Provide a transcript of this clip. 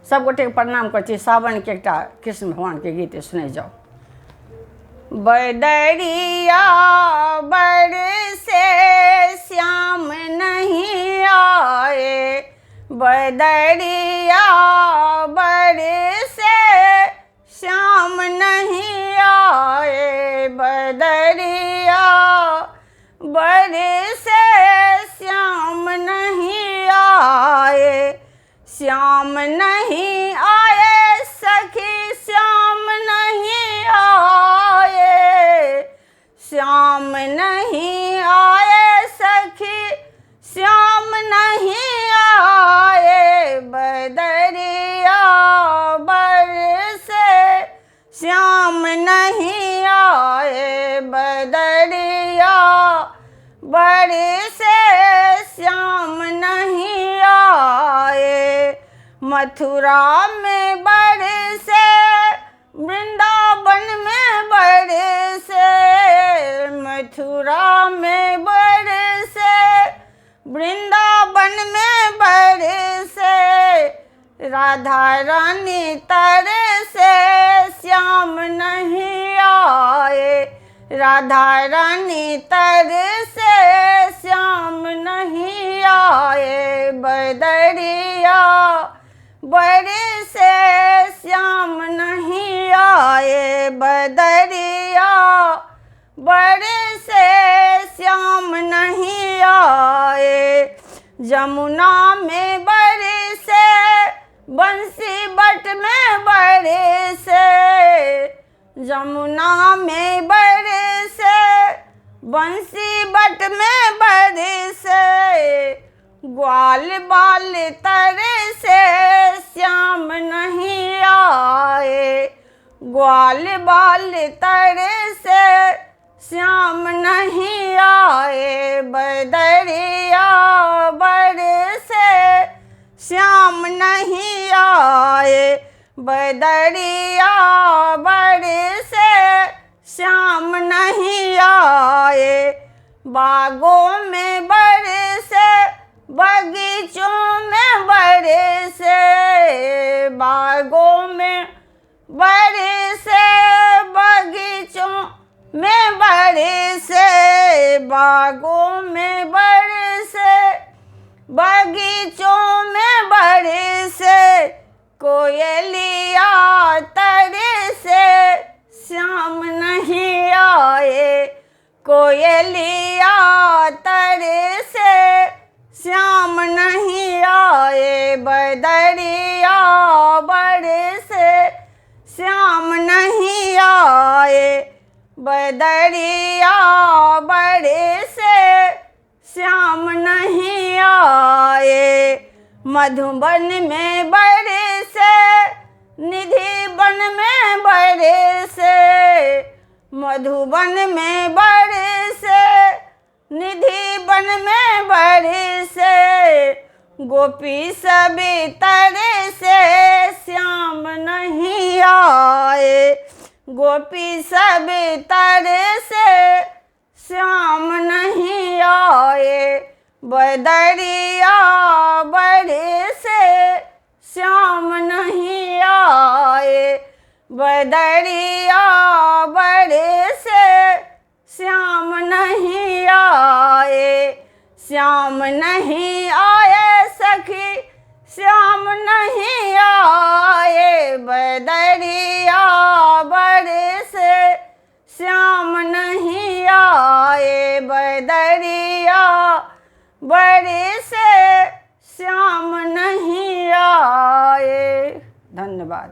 सब गोटे के प्रणाम कर सावन के एक कृष्ण भगवान के गीत सुने जाओ। बदरिया बरसे श्याम नहीं आए, बदरिया बरसे श्याम नहीं आए, बदरिया बरसे श्याम नहीं आए, श्याम नहीं आए सखी श्याम नहीं आए, श्याम नहीं आए सखी श्याम नहीं आए, बदरिया बरसे श्याम नहीं आए, बदरिया बरसे श्याम नहीं आए। मथुरा में बरसे वृंदावन में बरसे, मथुरा में बरसे वृंदावन में बरसे, राधा रानी तरसे श्याम नहीं आए, राधा रानी तरसे श्याम नहीं आए, बदरिया बरसे श्याम नहीं आए, बदरिया बरसे श्याम नहीं आए। जमुना में बरसे बंसी बट में बरसे, जमुना में बरसे बंसी बट में बरसे, ग्वाल बाल तरसे श्याम नहीं आए, ग्वाल बाल तरसे श्याम नहीं आए, बदरिया बरसे श्याम नहीं आए, बदरिया बरसे श्याम नहीं आए। बागों में बरसे बगीचों में बरसे, बागों में बरसे बगीचों में बरसे, बागों में बरसे बगीचों में बरसे, कोयलिया तरसे श्याम नहीं आए, कोयलिया तरसे श्याम नहीं आए, बदरिया बरसे श्याम नहीं आए, बदरिया बरसे श्याम नहीं आए। मधुबन में बरसे निधि बन में बरसे, मधुबन में बरसे निधि बन में बरसे, गोपी सभी तरसे श्याम नहीं आए, गोपी सभी तरसे श्याम नहीं आए, बदरिया बरसे श्याम नहीं आए, बदरिया बरसे श्याम नहीं आए, श्याम नहीं आए सखी श्याम नहीं आए, बदरिया बरसे श्याम नहीं आए, बदरिया बरसे श्याम नहीं आए। धन्यवाद।